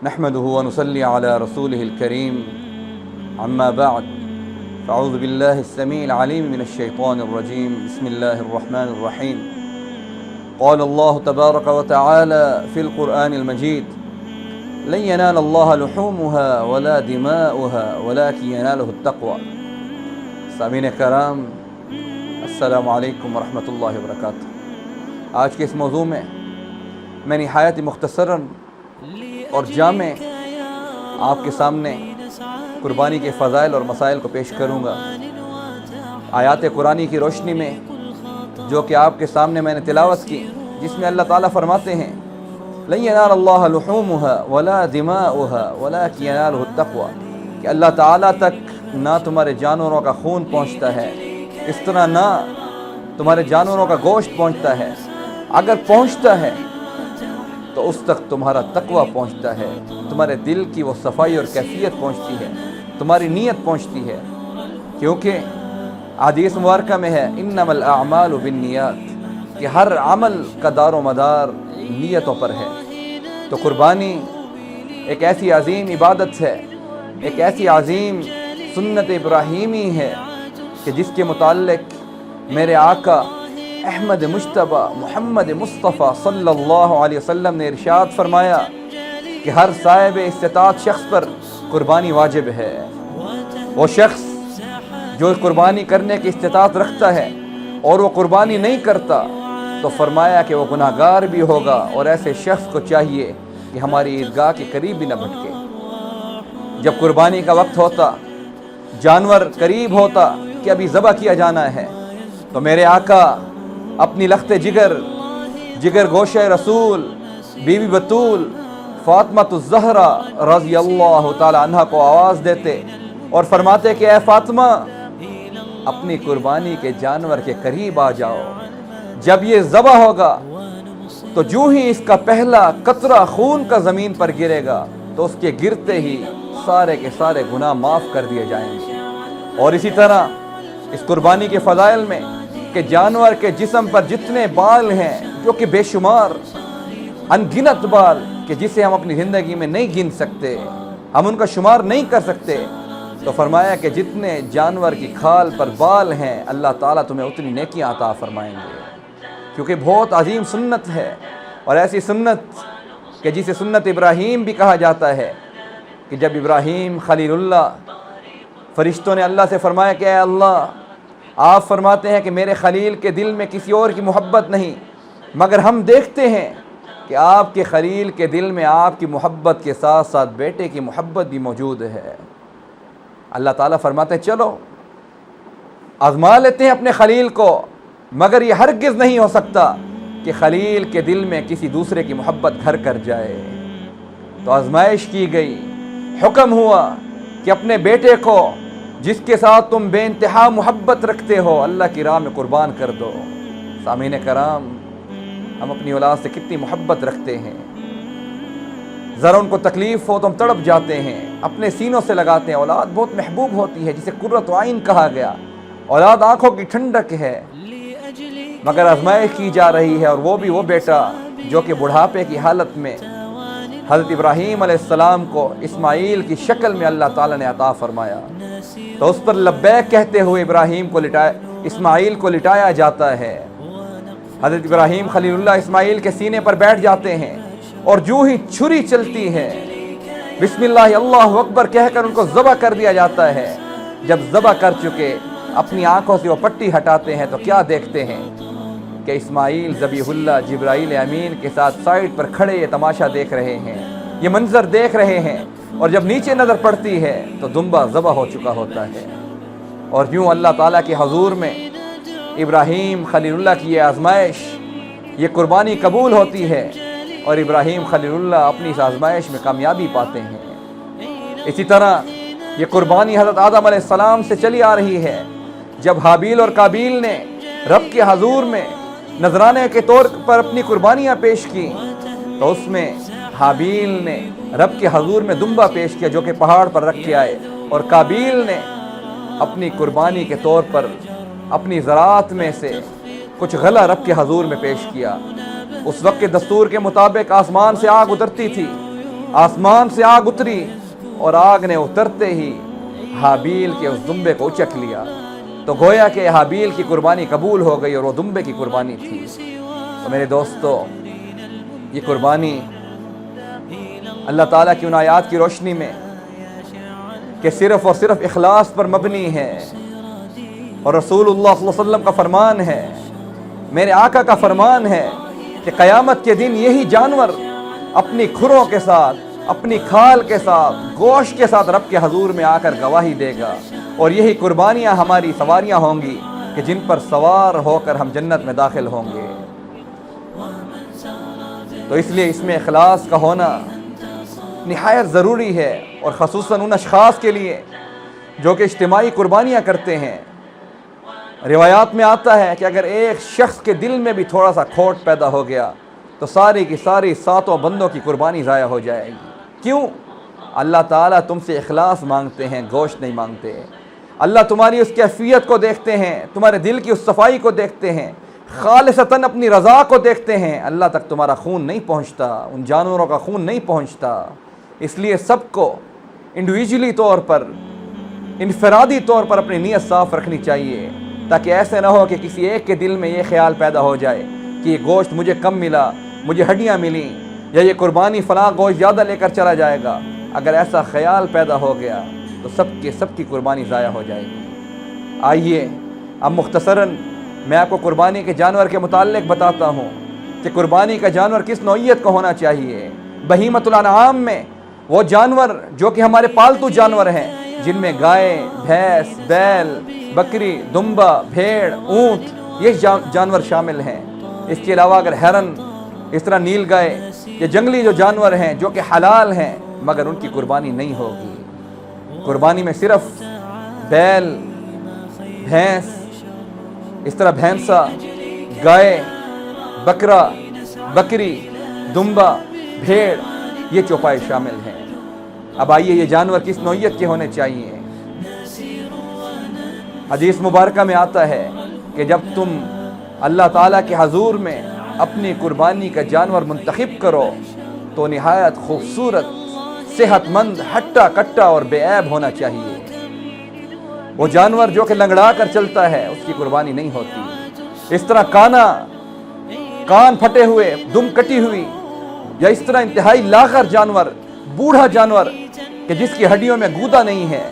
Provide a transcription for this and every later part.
نحمده ونصلي على رسوله الكريم عما بعد فأعوذ بالله السميع العليم من الشيطان الرجيم بسم الله الرحمن الرحيم قال الله تبارك وتعالى في القرآن المجيد لن ينال الله لحومها ولا دماؤها ولكن يناله التقوى. سامعین کرام، السلام علیکم ورحمۃ اللہ وبرکاتہ. آج کے اس موضوع میں میں نہایت مختصراً اور جامع آپ کے سامنے قربانی کے فضائل اور مسائل کو پیش کروں گا. آیات قرآنی کی روشنی میں جو کہ آپ کے سامنے میں نے تلاوت کی، جس میں اللہ تعالیٰ فرماتے ہیں لن ینال اللہ لحومها ولا دماؤها ولکن ینالہ التقوی، کہ اللہ تعالیٰ تک نہ تمہارے جانوروں کا خون پہنچتا ہے، اس طرح نہ تمہارے جانوروں کا گوشت پہنچتا ہے. اگر پہنچتا ہے تو اس تک تمہارا تقوی پہنچتا ہے، تمہارے دل کی وہ صفائی اور کیفیت پہنچتی ہے، تمہاری نیت پہنچتی ہے. کیونکہ حدیث مبارکہ میں ہے انما الاعمال بالنیات، کہ ہر عمل کا دار و مدار نیتوں پر ہے. تو قربانی ایک ایسی عظیم عبادت ہے، ایک ایسی عظیم سنت ابراہیمی ہے کہ جس کے متعلق میرے آقا احمد مجتبیٰ محمد مصطفیٰ صلی اللہ علیہ وسلم نے ارشاد فرمایا کہ ہر صاحب استطاعت شخص پر قربانی واجب ہے. وہ شخص جو قربانی کرنے کی استطاعت رکھتا ہے اور وہ قربانی نہیں کرتا تو فرمایا کہ وہ گناہگار بھی ہوگا، اور ایسے شخص کو چاہیے کہ ہماری عیدگاہ کے قریب بھی نہ بھٹکے. جب قربانی کا وقت ہوتا، جانور قریب ہوتا کہ ابھی ذبح کیا جانا ہے، تو میرے آقا اپنی لخت جگر گوشہ رسول بی بی بطول فاطمہ الزہرا رضی اللہ تعالی عنہ کو آواز دیتے اور فرماتے کہ اے فاطمہ، اپنی قربانی کے جانور کے قریب آ جاؤ. جب یہ ذبح ہوگا تو جو ہی اس کا پہلا قطرہ خون کا زمین پر گرے گا تو اس کے گرتے ہی سارے کے سارے گناہ معاف کر دیے جائیں گے. اور اسی طرح اس قربانی کے فضائل میں کہ جانور کے جسم پر جتنے بال ہیں، جو کہ بے شمار ان گنت بال، کہ جسے ہم اپنی زندگی میں نہیں گن سکتے، ہم ان کا شمار نہیں کر سکتے، تو فرمایا کہ جتنے جانور کی کھال پر بال ہیں اللہ تعالیٰ تمہیں اتنی نیکیاں عطا فرمائیں گے. کیونکہ بہت عظیم سنت ہے، اور ایسی سنت کہ جسے سنت ابراہیم بھی کہا جاتا ہے، کہ جب ابراہیم خلیل اللہ، فرشتوں نے اللہ سے فرمایا کہ اے اللہ، آپ فرماتے ہیں کہ میرے خلیل کے دل میں کسی اور کی محبت نہیں، مگر ہم دیکھتے ہیں کہ آپ کے خلیل کے دل میں آپ کی محبت کے ساتھ ساتھ بیٹے کی محبت بھی موجود ہے. اللہ تعالیٰ فرماتے ہیں چلو آزما لیتے ہیں اپنے خلیل کو، مگر یہ ہرگز نہیں ہو سکتا کہ خلیل کے دل میں کسی دوسرے کی محبت گھر کر جائے. تو آزمائش کی گئی، حکم ہوا کہ اپنے بیٹے کو جس کے ساتھ تم بے انتہا محبت رکھتے ہو اللہ کی راہ میں قربان کر دو. سامعین کرام، ہم اپنی اولاد سے کتنی محبت رکھتے ہیں، ذرا ان کو تکلیف ہو تو ہم تڑپ جاتے ہیں، اپنے سینوں سے لگاتے ہیں. اولاد بہت محبوب ہوتی ہے، جسے قرۃ عین کہا گیا. اولاد آنکھوں کی ٹھنڈک ہے، مگر آزمائش کی جا رہی ہے، اور وہ بھی وہ بیٹا جو کہ بڑھاپے کی حالت میں حضرت ابراہیم علیہ السلام کو اسماعیل کی شکل میں اللہ تعالیٰ نے عطا فرمایا. تو اس پر لبیک کہتے ہوئے اسماعیل کو لٹایا جاتا ہے. حضرت ابراہیم خلیل اللہ اسماعیل کے سینے پر بیٹھ جاتے ہیں، اور جو ہی چھری چلتی ہے بسم اللہ اللہ اکبر کہہ کر ان کو ذبح کر دیا جاتا ہے. جب ذبح کر چکے اپنی آنکھوں سے وہ پٹی ہٹاتے ہیں تو کیا دیکھتے ہیں کہ اسماعیل ذبیح اللہ جبرائیل امین کے ساتھ سائڈ پر کھڑے یہ تماشا دیکھ رہے ہیں، یہ منظر دیکھ رہے ہیں. اور جب نیچے نظر پڑتی ہے تو دمبا ذبح ہو چکا ہوتا ہے. اور یوں اللہ تعالیٰ کے حضور میں ابراہیم خلیل اللہ کی یہ آزمائش، یہ قربانی قبول ہوتی ہے، اور ابراہیم خلیل اللہ اپنی اس آزمائش میں کامیابی پاتے ہیں. اسی طرح یہ قربانی حضرت آدم علیہ السلام سے چلی آ رہی ہے. جب حابیل اور قابیل نے رب کے حضور میں نذرانے کے طور پر اپنی قربانیاں پیش کی، تو اس میں حابیل نے رب کے حضور میں دمبا پیش کیا جو کہ پہاڑ پر رکھ کے آئے، اور قابیل نے اپنی قربانی کے طور پر اپنی زراعت میں سے کچھ غلہ رب کے حضور میں پیش کیا. اس وقت کے دستور کے مطابق آسمان سے آگ اترتی تھی، آسمان سے آگ اتری اور آگ نے اترتے ہی حابیل کے اس دمبے کو اچک لیا، تو گویا کہ حابیل کی قربانی قبول ہو گئی اور وہ دمبے کی قربانی تھی۔ تو میرے دوستو، یہ قربانی اللہ تعالیٰ کی ان آیات کی روشنی میں کہ صرف اور صرف اخلاص پر مبنی ہے، اور رسول اللہ صلی اللہ علیہ وسلم کا فرمان ہے، میرے آقا کا فرمان ہے کہ قیامت کے دن یہی جانور اپنی کھروں کے ساتھ، اپنی کھال کے ساتھ، گوشت کے ساتھ رب کے حضور میں آ کر گواہی دے گا، اور یہی قربانیاں ہماری سواریاں ہوں گی کہ جن پر سوار ہو کر ہم جنت میں داخل ہوں گے۔ تو اس لیے اس میں اخلاص کا ہونا نہایت ضروری ہے، اور خصوصاً ان اشخاص کے لیے جو کہ اجتماعی قربانیاں کرتے ہیں۔ روایات میں آتا ہے کہ اگر ایک شخص کے دل میں بھی تھوڑا سا کھوٹ پیدا ہو گیا تو ساری کی ساری 7 بندوں کی قربانی ضائع ہو جائے گی۔ کیوں؟ اللہ تعالیٰ تم سے اخلاص مانگتے ہیں، گوشت نہیں مانگتے۔ اللہ تمہاری اس کیفیت کو دیکھتے ہیں، تمہارے دل کی اس صفائی کو دیکھتے ہیں، خالصتاً اپنی رضا کو دیکھتے ہیں۔ اللہ تک تمہارا خون نہیں پہنچتا، ان جانوروں کا خون نہیں پہنچتا۔ اس لیے سب کو انڈیویجولی طور پر، انفرادی طور پر اپنی نیت صاف رکھنی چاہیے، تاکہ ایسے نہ ہو کہ کسی ایک کے دل میں یہ خیال پیدا ہو جائے کہ یہ گوشت مجھے کم ملا، مجھے ہڈیاں ملیں، یا یہ قربانی فلاں گوشت زیادہ لے کر چلا جائے گا۔ اگر ایسا خیال پیدا ہو گیا تو سب کی قربانی ضائع ہو جائے گی۔ آئیے اب مختصراً میں آپ کو قربانی کے جانور کے متعلق بتاتا ہوں کہ قربانی کا جانور کس نوعیت کا ہونا چاہیے۔ بہیمۃ الانعام میں وہ جانور جو کہ ہمارے پالتو جانور ہیں، جن میں گائے، بھینس، بیل، بکری، دمبا، بھیڑ، اونٹ، یہ جانور شامل ہیں۔ اس کے علاوہ اگر ہرن، اس طرح نیل گائے، یہ جنگلی جو جانور ہیں جو کہ حلال ہیں، مگر ان کی قربانی نہیں ہوگی۔ قربانی میں صرف بیل، بھینس، اس طرح بھینسا، گائے، بکرا، بکری، دمبا، بھیڑ، یہ چوپائے شامل ہیں۔ اب آئیے یہ جانور کس نوعیت کے ہونے چاہیے۔ حدیث مبارکہ میں آتا ہے کہ جب تم اللہ تعالیٰ کے حضور میں اپنی قربانی کا جانور منتخب کرو تو نہایت خوبصورت، صحت مند، ہٹا کٹا اور بے عیب ہونا چاہیے۔ وہ جانور جو کہ لنگڑا کر چلتا ہے، اس کی قربانی نہیں ہوتی۔ اس طرح کان پھٹے ہوئے، دم کٹی ہوئی، یا اس طرح انتہائی لاغر جانور، بوڑھا جانور کہ جس کی ہڈیوں میں گودا نہیں ہے،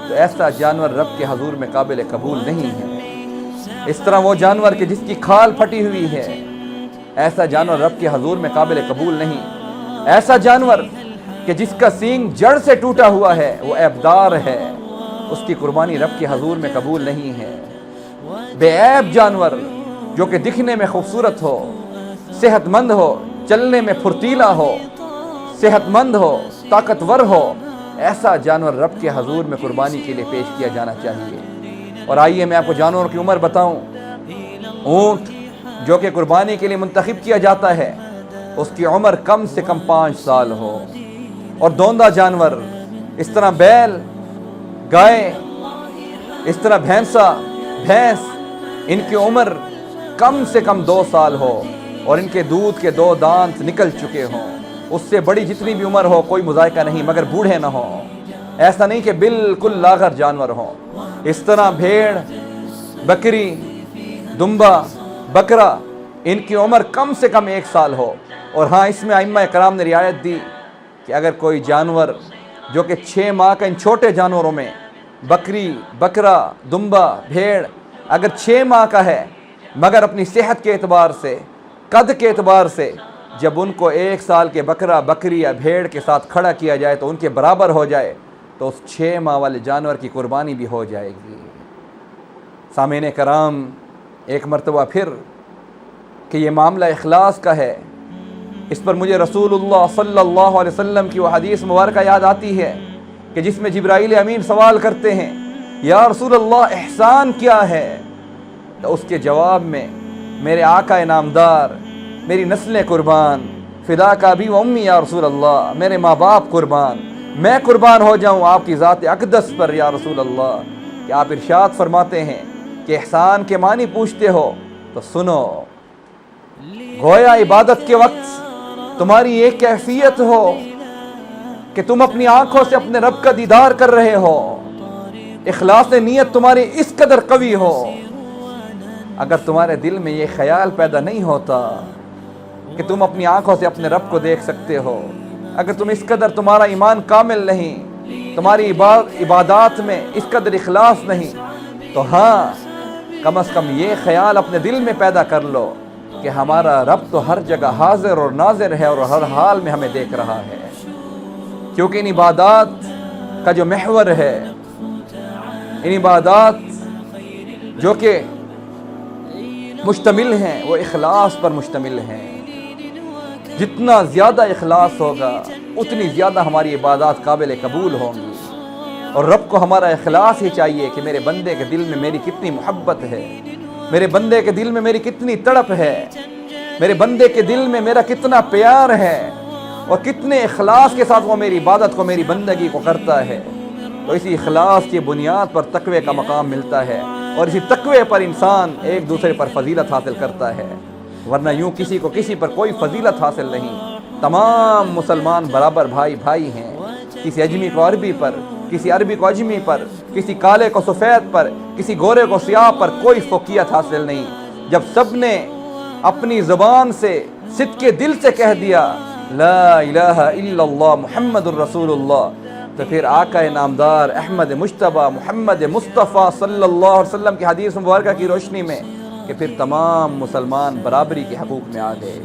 تو ایسا جانور رب کے حضور میں قابل قبول نہیں ہے۔ اس طرح وہ جانور کہ جس کی کھال پھٹی ہوئی ہے، ایسا جانور رب کے حضور میں قابل قبول نہیں۔ ایسا جانور کہ جس کا سینگ جڑ سے ٹوٹا ہوا ہے، وہ عیبدار ہے، اس کی قربانی رب کے حضور میں قبول نہیں ہے۔ بے عیب جانور جو کہ دکھنے میں خوبصورت ہو، صحت مند ہو، چلنے میں پھرتیلا ہو، صحت مند ہو، طاقتور ہو، ایسا جانور رب کے حضور میں قربانی کے لیے پیش کیا جانا چاہیے۔ اور آئیے میں آپ کو جانوروں کی عمر بتاؤں۔ اونٹ جو کہ قربانی کے لیے منتخب کیا جاتا ہے، اس کی عمر کم سے کم 5 سال ہو۔ اور دوندہ جانور، اس طرح بیل، گائے، اس طرح بھینسا، بھینس، ان کی عمر کم سے کم 2 سال ہو، اور ان کے دودھ کے 2 دانت نکل چکے ہوں۔ اس سے بڑی جتنی بھی عمر ہو کوئی مذائقہ نہیں، مگر بوڑھے نہ ہوں۔ ایسا نہیں کہ بالکل لاغر جانور ہوں۔ اس طرح بھیڑ، بکری، دمبا، بکرا، ان کی عمر کم سے کم 1 سال ہو۔ اور ہاں، اس میں ائمہ کرام نے رعایت دی کہ اگر کوئی جانور جو کہ 6 ماہ کا، ان چھوٹے جانوروں میں بکری، بکرا، دمبا، بھیڑ، اگر 6 ماہ کا ہے، مگر اپنی صحت کے اعتبار سے، قد کے اعتبار سے جب ان کو 1 سال کے بکرا، بکری یا بھیڑ کے ساتھ کھڑا کیا جائے تو ان کے برابر ہو جائے، تو اس 6 ماہ والے جانور کی قربانی بھی ہو جائے گی۔ سامعین کرام، ایک مرتبہ پھر کہ یہ معاملہ اخلاص کا ہے، اس پر مجھے رسول اللہ صلی اللہ علیہ وسلم کی وہ حدیث مبارکہ یاد آتی ہے کہ جس میں جبرائیل امین سوال کرتے ہیں، یا رسول اللہ احسان کیا ہے؟ تو اس کے جواب میں، میرے آقا نامدار، میری نسلیں قربان، فدا کا بھی و امی یا رسول اللہ، میرے ماں باپ قربان، میں قربان ہو جاؤں آپ کی ذات اقدس پر یا رسول اللہ۔ کہ آپ ارشاد فرماتے ہیں کہ احسان کے معنی پوچھتے ہو تو سنو، گویا عبادت کے وقت تمہاری ایک کیفیت ہو کہ تم اپنی آنکھوں سے اپنے رب کا دیدار کر رہے ہو، اخلاص نیت تمہاری اس قدر قوی ہو، اگر تمہارے دل میں یہ خیال پیدا نہیں ہوتا کہ تم اپنی آنکھوں سے اپنے رب کو دیکھ سکتے ہو، اگر تم اس قدر تمہارا ایمان کامل نہیں، تمہاری عبادات میں اس قدر اخلاص نہیں، تو ہاں کم از کم یہ خیال اپنے دل میں پیدا کر لو کہ ہمارا رب تو ہر جگہ حاضر اور ناظر ہے اور ہر حال میں ہمیں دیکھ رہا ہے، کیونکہ ان عبادات کا جو محور ہے، ان عبادات جو کہ مشتمل ہیں وہ اخلاص پر مشتمل ہیں۔ جتنا زیادہ اخلاص ہوگا اتنی زیادہ ہماری عبادات قابل قبول ہوں گی، اور رب کو ہمارا اخلاص ہی چاہیے کہ میرے بندے کے دل میں میری کتنی محبت ہے، میرے بندے کے دل میں میری کتنی تڑپ ہے، میرے بندے کے دل میں میرا کتنا پیار ہے، اور کتنے اخلاص کے ساتھ وہ میری عبادت کو، میری بندگی کو کرتا ہے۔ تو اسی اخلاص کی بنیاد پر تقوی کا مقام ملتا ہے، اور اسی تقوی پر انسان ایک دوسرے پر فضیلت حاصل کرتا ہے، ورنہ یوں کسی کو کسی پر کوئی فضیلت حاصل نہیں۔ تمام مسلمان برابر بھائی بھائی ہیں، کسی اجمی کو عربی پر، کسی عربی کو اجمی پر، کسی کالے کو سفید پر، کسی گورے کو سیاہ پر کوئی فوقیت حاصل نہیں۔ جب سب نے اپنی زبان سے صدق دل سے کہہ دیا لا الہ الا اللہ محمد الرسول اللہ، تو پھر آقا نامدار احمد مجتبیٰ محمد مصطفیٰ صلی اللہ علیہ وسلم کی حدیث مبارکہ کی روشنی میں کہ پھر تمام مسلمان برابری کے حقوق میں آ گئے۔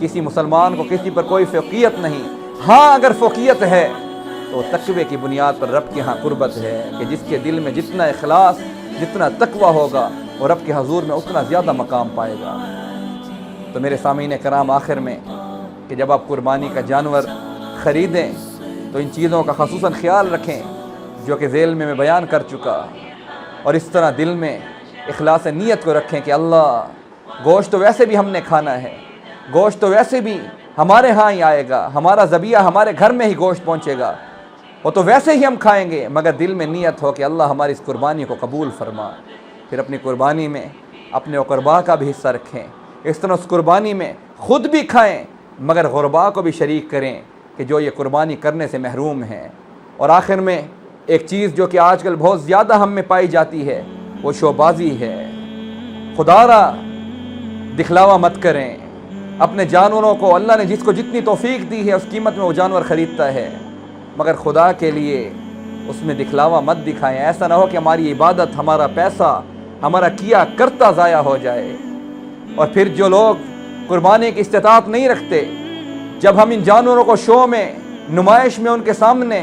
کسی مسلمان کو کسی پر کوئی فوقیت نہیں، ہاں اگر فوقیت ہے تو تقوی کی بنیاد پر رب کے ہاں قربت ہے، کہ جس کے دل میں جتنا اخلاص، جتنا تقوی ہوگا وہ رب کے حضور میں اتنا زیادہ مقام پائے گا۔ تو میرے سامعین کرام، آخر میں کہ جب آپ قربانی کا جانور خریدیں تو ان چیزوں کا خصوصاً خیال رکھیں جو کہ ذیل میں بیان کر چکا، اور اس طرح دل میں اخلاص نیت کو رکھیں کہ اللہ، گوشت تو ویسے بھی ہم نے کھانا ہے، گوشت تو ویسے بھی ہمارے ہاں ہی آئے گا، ہمارا ذبیحہ ہمارے گھر میں ہی گوشت پہنچے گا، وہ تو ویسے ہی ہم کھائیں گے، مگر دل میں نیت ہو کہ اللہ ہماری اس قربانی کو قبول فرما۔ پھر اپنی قربانی میں اپنے اقربا کا بھی حصہ رکھیں، اس طرح اس قربانی میں خود بھی کھائیں مگر غربا کو بھی شریک کریں کہ جو یہ قربانی کرنے سے محروم ہیں۔ اور آخر میں ایک چیز جو کہ آج کل بہت زیادہ ہم میں پائی جاتی ہے وہ شوبازی ہے۔ خدا را دکھلاوا مت کریں، اپنے جانوروں کو اللہ نے جس کو جتنی توفیق دی ہے اس قیمت میں وہ جانور خریدتا ہے، مگر خدا کے لیے اس میں دکھلاوا مت دکھائیں۔ ایسا نہ ہو کہ ہماری عبادت، ہمارا پیسہ، ہمارا کیا کرتا ضائع ہو جائے۔ اور پھر جو لوگ قربانی کی استطاعت نہیں رکھتے، جب ہم ان جانوروں کو شو میں، نمائش میں، ان کے سامنے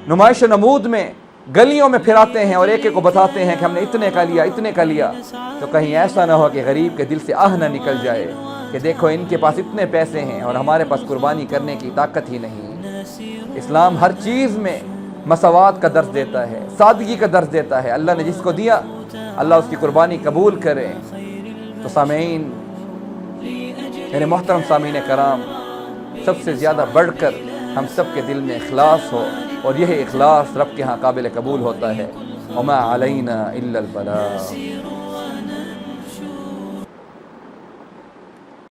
نمائش و نمود میں گلیوں میں پھراتے ہیں اور ایک ایک کو بتاتے ہیں کہ ہم نے اتنے کا لیا، اتنے کا لیا، تو کہیں ایسا نہ ہو کہ غریب کے دل سے آہ نہ نکل جائے کہ دیکھو ان کے پاس اتنے پیسے ہیں اور ہمارے پاس قربانی کرنے کی طاقت ہی نہیں۔ اسلام ہر چیز میں مساوات کا درس دیتا ہے، سادگی کا درس دیتا ہے۔ اللہ نے جس کو دیا اللہ اس کی قربانی قبول کرے۔ تو سامعین، میرے محترم سامعین کرام، سب سے زیادہ بڑھ کر ہم سب کے دل میں اخلاص ہو، اور یہ اخلاص رب کے ہاں قابل قبول ہوتا ہے۔ وما علینا الا البلاغ۔